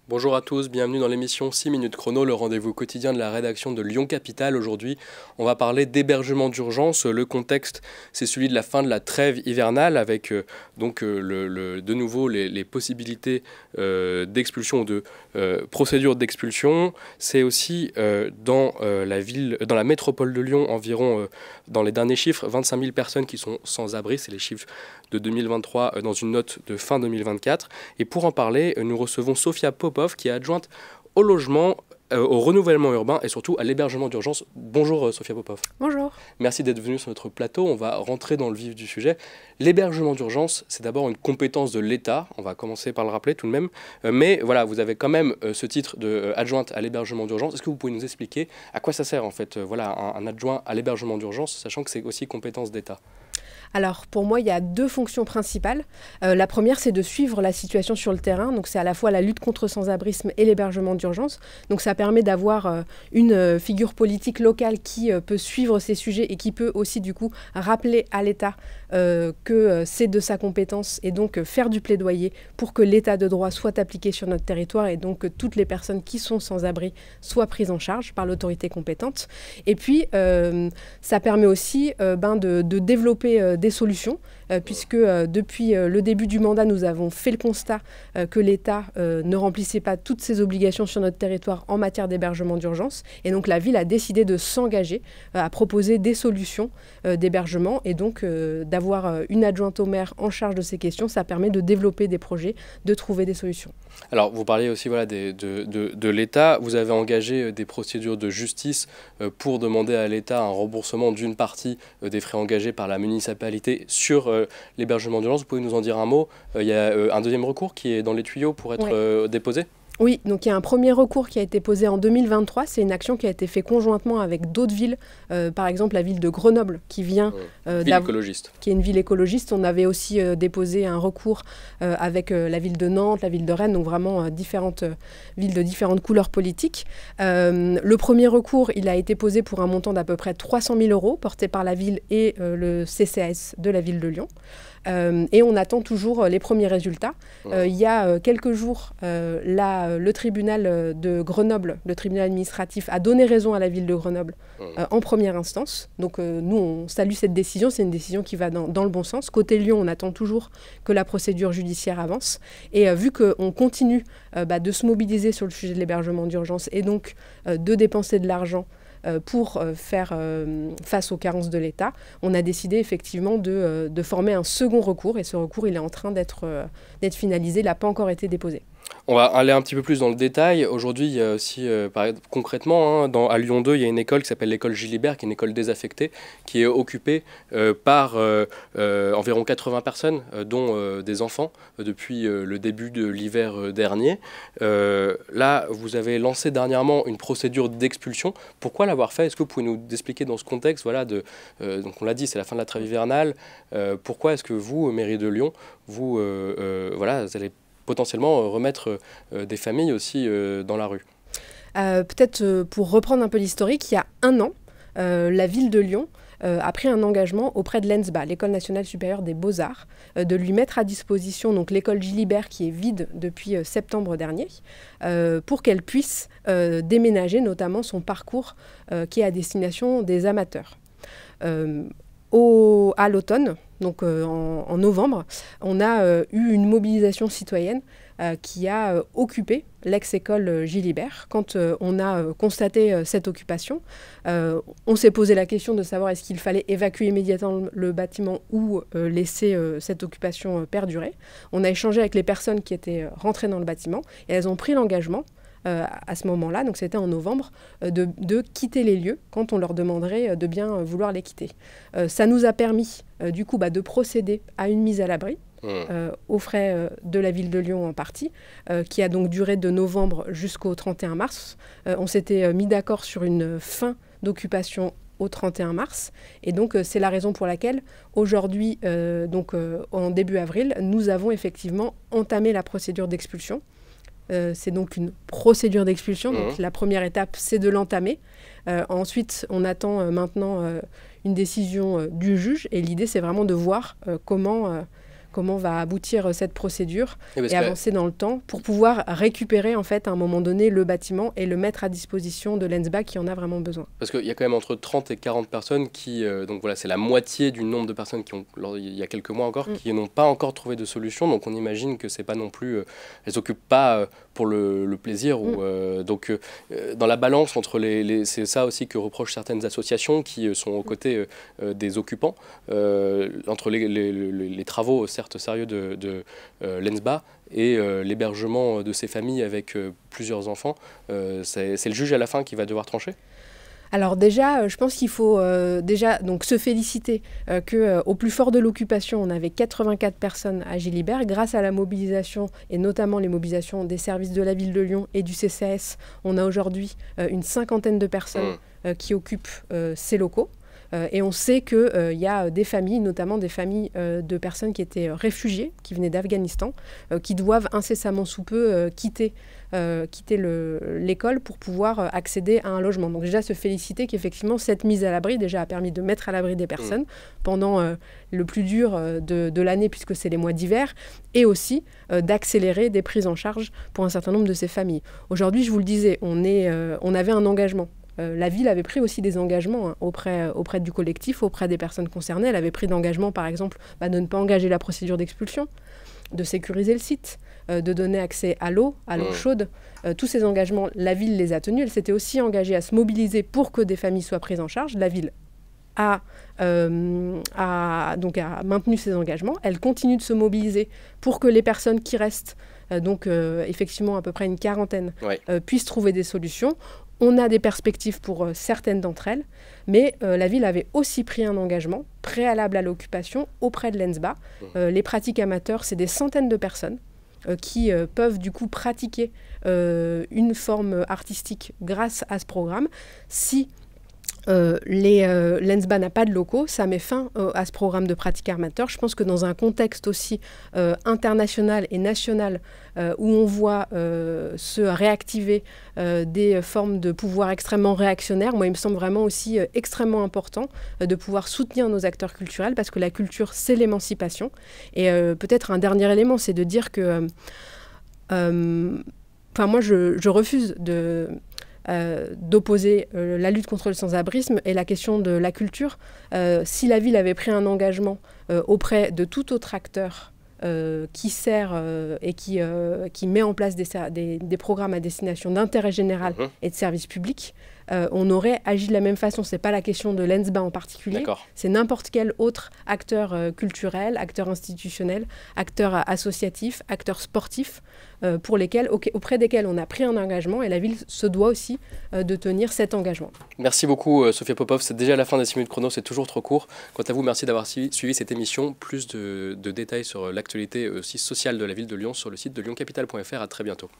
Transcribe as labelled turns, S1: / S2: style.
S1: Bonjour à tous, bienvenue dans l'émission 6 minutes chrono, le rendez-vous quotidien de la rédaction de Lyon Capitale. Aujourd'hui, on va parler d'hébergement d'urgence. Le contexte, c'est celui de la fin de la trêve hivernale avec de nouveau les possibilités d'expulsion ou de procédure d'expulsion. C'est aussi dans la métropole de Lyon, environ, dans les derniers chiffres, 25 000 personnes qui sont sans abri. C'est les chiffres de 2023 dans une note de fin 2024. Et pour en parler, nous recevons Sophia Popov, qui est adjointe au logement, au renouvellement urbain et surtout à l'hébergement d'urgence. Bonjour Sophia Popov.
S2: Bonjour.
S1: Merci d'être venue sur notre plateau. On va rentrer dans le vif du sujet. L'hébergement d'urgence, c'est d'abord une compétence de l'État. On va commencer par le rappeler tout de même. Mais voilà, vous avez quand même ce titre d'adjointe à l'hébergement d'urgence. Est-ce que vous pouvez nous expliquer à quoi ça sert en fait un adjoint à l'hébergement d'urgence, sachant que c'est aussi compétence d'État?
S2: Alors pour moi, il y a deux fonctions principales. La première, c'est de suivre la situation sur le terrain. Donc c'est à la fois la lutte contre le sans-abrisme et l'hébergement d'urgence. Donc ça permet d'avoir une figure politique locale qui peut suivre ces sujets et qui peut aussi du coup rappeler à l'État que c'est de sa compétence et donc faire du plaidoyer pour que l'État de droit soit appliqué sur notre territoire et donc que toutes les personnes qui sont sans abri soient prises en charge par l'autorité compétente. Et puis ça permet aussi de développer des solutions, puisque depuis le début du mandat, nous avons fait le constat que l'État ne remplissait pas toutes ses obligations sur notre territoire en matière d'hébergement d'urgence. Et donc la ville a décidé de s'engager à proposer des solutions d'hébergement. Et donc d'avoir une adjointe au maire en charge de ces questions, ça permet de développer des projets, de trouver des solutions.
S1: Alors, vous parliez aussi de l'État. Vous avez engagé des procédures de justice pour demander à l'État un remboursement d'une partie des frais engagés par la municipalité sur l'hébergement d'urgence. Vous pouvez nous en dire un mot? Il y a un deuxième recours qui est dans les tuyaux pour être déposé?
S2: Oui, donc il y a un premier recours qui a été posé en 2023. C'est une action qui a été faite conjointement avec d'autres villes, par exemple la ville de Grenoble, qui vient qui est une ville écologiste. On avait aussi déposé un recours avec la ville de Nantes, la ville de Rennes, donc vraiment différentes villes de différentes couleurs politiques. Le premier recours, il a été posé pour un montant d'à peu près 300 000 € porté par la ville et le CCAS de la ville de Lyon. Et on attend toujours les premiers résultats. Il y a quelques jours, le tribunal de Grenoble, le tribunal administratif, a donné raison à la ville de Grenoble en première instance. Donc nous, on salue cette décision. C'est une décision qui va dans le bon sens. Côté Lyon, on attend toujours que la procédure judiciaire avance. Et vu qu'on continue de se mobiliser sur le sujet de l'hébergement d'urgence et donc de dépenser de l'argent pour faire face aux carences de l'État, on a décidé effectivement de former un second recours. Et ce recours, il est en train d'être finalisé. Il n'a pas encore été déposé.
S1: On va aller un petit peu plus dans le détail. Aujourd'hui, il y a aussi, concrètement, à Lyon 2, il y a une école qui s'appelle l'école Gilibert, qui est une école désaffectée, qui est occupée par environ 80 personnes, dont des enfants, depuis le début de l'hiver dernier. Là, vous avez lancé dernièrement une procédure d'expulsion. Pourquoi l'avoir fait? Est-ce que vous pouvez nous expliquer dans ce contexte, donc on l'a dit, c'est la fin de la trêve hivernale. Pourquoi est-ce que vous, mairie de Lyon, vous allez potentiellement remettre des familles aussi dans la rue?
S2: Peut-être pour reprendre un peu l'historique, il y a un an, la ville de Lyon a pris un engagement auprès de l'ENSBA, l'École nationale supérieure des beaux-arts, de lui mettre à disposition donc l'école Gilibert qui est vide depuis septembre dernier, pour qu'elle puisse déménager notamment son parcours qui est à destination des amateurs. À l'automne, donc en novembre, on a eu une mobilisation citoyenne qui a occupé l'ex-école Gilibert. Quand on a constaté cette occupation, on s'est posé la question de savoir est-ce qu'il fallait évacuer immédiatement le bâtiment ou laisser cette occupation perdurer. On a échangé avec les personnes qui étaient rentrées dans le bâtiment et elles ont pris l'engagement à ce moment-là, donc c'était en novembre, de quitter les lieux quand on leur demanderait de bien vouloir les quitter. Ça nous a permis du coup de procéder à une mise à l'abri aux frais de la ville de Lyon en partie, qui a donc duré de novembre jusqu'au 31 mars. On s'était mis d'accord sur une fin d'occupation au 31 mars. Et donc, c'est la raison pour laquelle, aujourd'hui, en début avril, nous avons effectivement entamé la procédure d'expulsion. C'est donc une procédure d'expulsion. Donc la première étape, c'est de l'entamer. Ensuite, on attend maintenant une décision du juge. Et l'idée, c'est vraiment de voir comment comment va aboutir cette procédure et avancer dans le temps pour pouvoir récupérer en fait à un moment donné le bâtiment et le mettre à disposition de l'ENSBA qui en a vraiment besoin.
S1: Parce qu'il y a quand même entre 30 et 40 personnes qui, donc voilà, c'est la moitié du nombre de personnes qui ont, il y a quelques mois encore, qui n'ont pas encore trouvé de solution. Donc on imagine que c'est pas non plus, elles s'occupent pas pour le plaisir. Donc dans la balance entre c'est ça aussi que reprochent certaines associations qui sont aux côtés des occupants, entre les travaux certes sérieux de l'ENSBA et l'hébergement de ces familles avec plusieurs enfants. C'est le juge à la fin qui va devoir trancher?
S2: Alors déjà, je pense qu'il faut déjà donc se féliciter qu'au plus fort de l'occupation, on avait 84 personnes à Gilibert. Grâce à la mobilisation, et notamment les mobilisations des services de la ville de Lyon et du CCAS, on a aujourd'hui une cinquantaine de personnes qui occupent ces locaux. Et on sait qu'il y a des familles, notamment des familles de personnes qui étaient réfugiées, qui venaient d'Afghanistan, qui doivent incessamment sous peu quitter l'école pour pouvoir accéder à un logement. Donc déjà se féliciter qu'effectivement cette mise à l'abri déjà a permis de mettre à l'abri des personnes pendant le plus dur de l'année, puisque c'est les mois d'hiver, et aussi d'accélérer des prises en charge pour un certain nombre de ces familles. Aujourd'hui, je vous le disais, on avait un engagement. La ville avait pris aussi des engagements auprès du collectif, auprès des personnes concernées. Elle avait pris d'engagement, par exemple, de ne pas engager la procédure d'expulsion, de sécuriser le site, de donner accès à l'eau chaude. Tous ces engagements, la ville les a tenus. Elle s'était aussi engagée à se mobiliser pour que des familles soient prises en charge. La ville a maintenu ses engagements. Elle continue de se mobiliser pour que les personnes qui restent, effectivement à peu près une quarantaine, puissent trouver des solutions. On a des perspectives pour certaines d'entre elles, mais la ville avait aussi pris un engagement préalable à l'occupation auprès de l'ENSBA. Les pratiques amateurs, c'est des centaines de personnes qui peuvent du coup pratiquer une forme artistique grâce à ce programme. Si l'ENSBA n'a pas de locaux, ça met fin à ce programme de pratique amateur. Je pense que dans un contexte aussi international et national où on voit se réactiver des formes de pouvoir extrêmement réactionnaires, moi il me semble vraiment aussi extrêmement important de pouvoir soutenir nos acteurs culturels, parce que la culture c'est l'émancipation. Et peut-être un dernier élément, c'est de dire que moi je refuse d'opposer la lutte contre le sans-abrisme et la question de la culture. Si la ville avait pris un engagement auprès de tout autre acteur qui sert et qui met en place des programmes à destination d'intérêt général et de service public, on aurait agi de la même façon. Ce n'est pas la question de l'ENSBA en particulier, c'est n'importe quel autre acteur culturel, acteur institutionnel, acteur associatif, acteur sportif, auprès desquels on a pris un engagement, et la ville se doit aussi de tenir cet engagement.
S1: Merci beaucoup Sophia Popov, c'est déjà la fin des 6 minutes chrono, c'est toujours trop court. Quant à vous, merci d'avoir suivi cette émission. Plus de détails sur l'actualité aussi sociale de la ville de Lyon sur le site de lyoncapital.fr. À très bientôt.